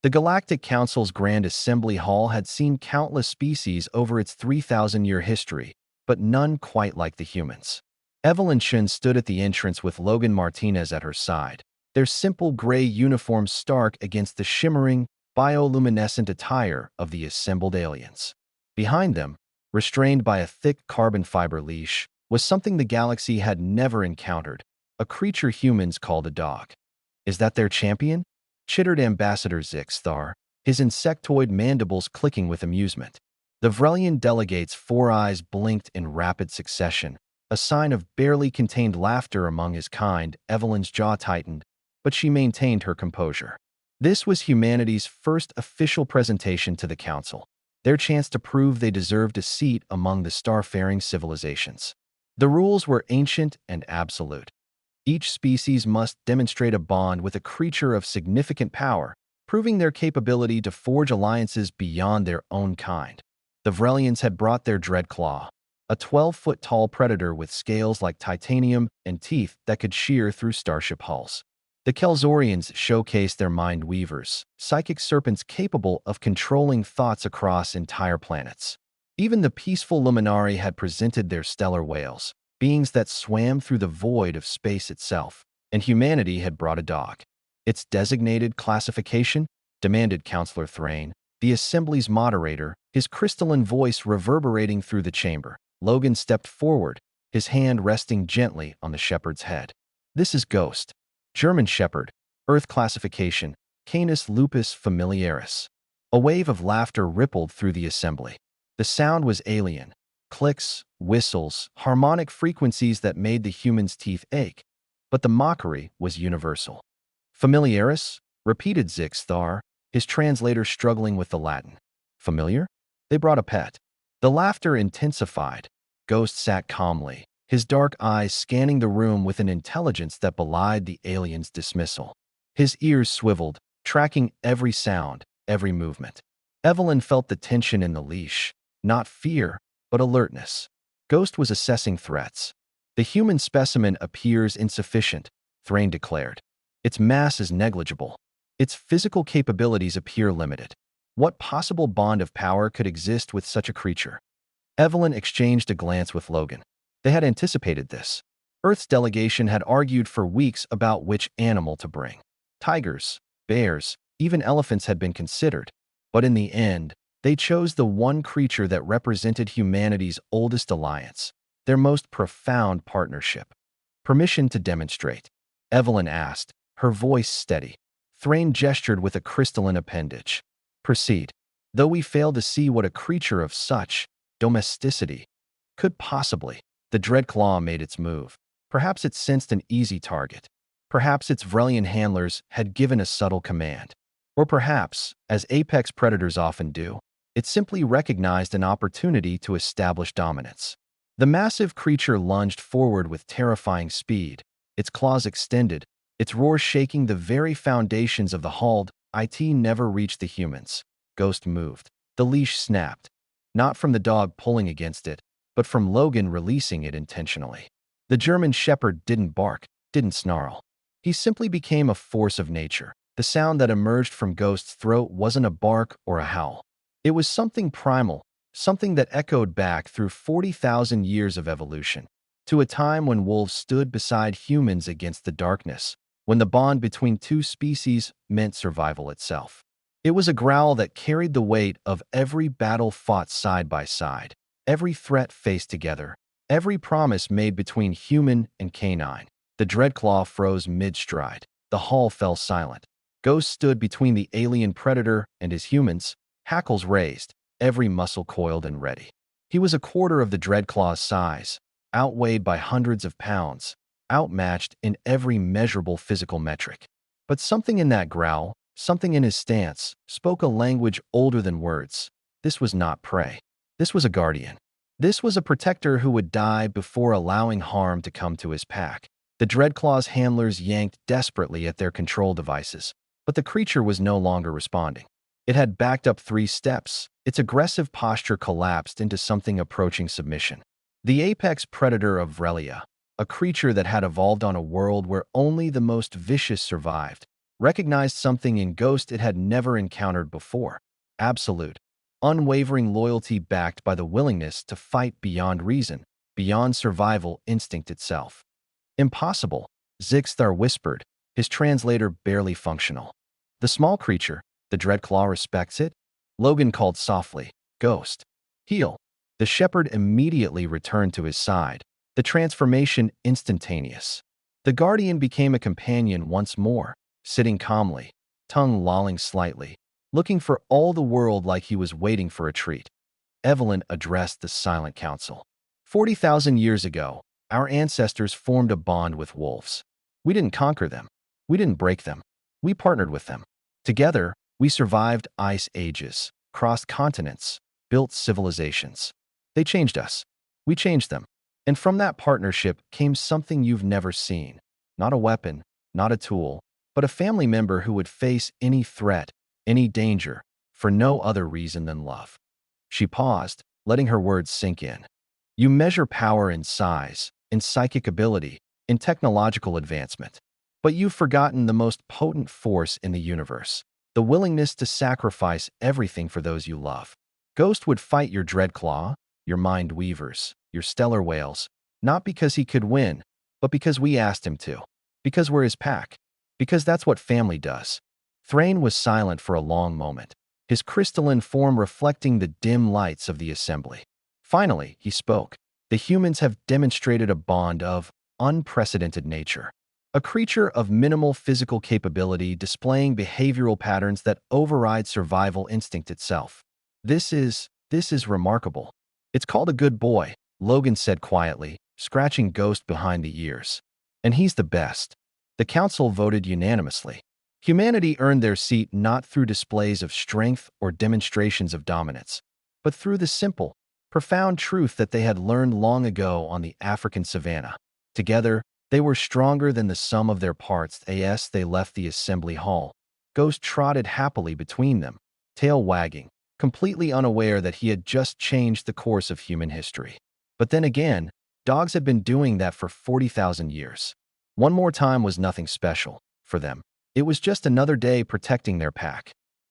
The Galactic Council's Grand Assembly Hall had seen countless species over its 3,000-year history, but none quite like the humans. Evelyn Shun stood at the entrance with Logan Martinez at her side, their simple gray uniforms stark against the shimmering, bioluminescent attire of the assembled aliens. Behind them, restrained by a thick carbon fiber leash, was something the galaxy had never encountered, a creature humans called a dog. "Is that their champion?" chittered Ambassador Zixthar, his insectoid mandibles clicking with amusement. The Vrelian delegate's four eyes blinked in rapid succession, a sign of barely contained laughter among his kind. Evelyn's jaw tightened, but she maintained her composure. This was humanity's first official presentation to the Council, their chance to prove they deserved a seat among the starfaring civilizations. The rules were ancient and absolute. Each species must demonstrate a bond with a creature of significant power, proving their capability to forge alliances beyond their own kind. The Vrelians had brought their Dreadclaw, a 12-foot-tall predator with scales like titanium and teeth that could shear through starship hulls. The Kelzorians showcased their mind weavers, psychic serpents capable of controlling thoughts across entire planets. Even the peaceful Luminari had presented their stellar whales, beings that swam through the void of space itself, and humanity had brought a dog. "Its designated classification?" demanded Counselor Thrain, the Assembly's moderator, his crystalline voice reverberating through the chamber. Logan stepped forward, his hand resting gently on the shepherd's head. "This is Ghost. German Shepherd, Earth classification, Canis lupus familiaris." A wave of laughter rippled through the assembly. The sound was alien. Clicks, whistles, harmonic frequencies that made the human's teeth ache. But the mockery was universal. "Familiaris?" repeated Zixthar, his translator struggling with the Latin. "Familiar? They brought a pet." The laughter intensified. Ghost sat calmly, his dark eyes scanning the room with an intelligence that belied the alien's dismissal. His ears swiveled, tracking every sound, every movement. Evelyn felt the tension in the leash, not fear, but alertness. Ghost was assessing threats. "The human specimen appears insufficient," Thrain declared. "Its mass is negligible. Its physical capabilities appear limited. What possible bond of power could exist with such a creature?" Evelyn exchanged a glance with Logan. They had anticipated this. Earth's delegation had argued for weeks about which animal to bring. Tigers, bears, even elephants had been considered, but in the end, they chose the one creature that represented humanity's oldest alliance, their most profound partnership. "Permission to demonstrate?" Evelyn asked, her voice steady. Thrain gestured with a crystalline appendage. "Proceed. Though we fail to see what a creature of such domesticity could possibly." The Dreadclaw made its move. Perhaps it sensed an easy target. Perhaps its Vrelian handlers had given a subtle command. Or perhaps, as apex predators often do, it simply recognized an opportunity to establish dominance. The massive creature lunged forward with terrifying speed, its claws extended, its roar shaking the very foundations of the hall. It never reached the humans. Ghost moved. The leash snapped, not from the dog pulling against it, but from Logan releasing it intentionally. The German Shepherd didn't bark, didn't snarl. He simply became a force of nature. The sound that emerged from Ghost's throat wasn't a bark or a howl. It was something primal, something that echoed back through 40,000 years of evolution, to a time when wolves stood beside humans against the darkness, when the bond between two species meant survival itself. It was a growl that carried the weight of every battle fought side by side, every threat faced together, every promise made between human and canine. The Dreadclaw froze mid-stride. The hall fell silent. Ghost stood between the alien predator and his humans, hackles raised, every muscle coiled and ready. He was a quarter of the Dreadclaw's size, outweighed by hundreds of pounds, outmatched in every measurable physical metric. But something in that growl, something in his stance, spoke a language older than words. This was not prey. This was a guardian. This was a protector who would die before allowing harm to come to his pack. The Dreadclaw's handlers yanked desperately at their control devices, but the creature was no longer responding. It had backed up 3 steps. Its aggressive posture collapsed into something approaching submission. The apex predator of Vrelia, a creature that had evolved on a world where only the most vicious survived, recognized something in Ghost it had never encountered before. Absolute, unwavering loyalty backed by the willingness to fight beyond reason, beyond survival instinct itself. Impossible, Zixthar whispered, his translator barely functional. The small creature, the Dreadclaw respects it? Logan called softly, Ghost. Heal. The shepherd immediately returned to his side, the transformation instantaneous. The guardian became a companion once more, sitting calmly, tongue lolling slightly, looking for all the world like he was waiting for a treat. Evelyn addressed the silent council. 40,000 years ago, our ancestors formed a bond with wolves. We didn't conquer them. We didn't break them. We partnered with them. Together, we survived ice ages, crossed continents, built civilizations. They changed us. We changed them. And from that partnership came something you've never seen. Not a weapon, not a tool, but a family member who would face any threat, any danger, for no other reason than love. She paused, letting her words sink in. You measure power in size, in psychic ability, in technological advancement. But you've forgotten the most potent force in the universe, the willingness to sacrifice everything for those you love. Ghost would fight your Dreadclaw, your Mind Weavers, your Stellar Whales, not because he could win, but because we asked him to. Because we're his pack. Because that's what family does. Thrain was silent for a long moment, his crystalline form reflecting the dim lights of the assembly. Finally, he spoke. The humans have demonstrated a bond of unprecedented nature. A creature of minimal physical capability displaying behavioral patterns that override survival instinct itself. This is remarkable. It's called a good boy, Logan said quietly, scratching Ghost behind the ears. And he's the best. The council voted unanimously. Humanity earned their seat not through displays of strength or demonstrations of dominance, but through the simple, profound truth that they had learned long ago on the African savanna. Together, they were stronger than the sum of their parts. As they left the assembly hall, Ghost trotted happily between them, tail wagging, completely unaware that he had just changed the course of human history. But then again, dogs had been doing that for 40,000 years. One more time was nothing special for them. It was just another day protecting their pack.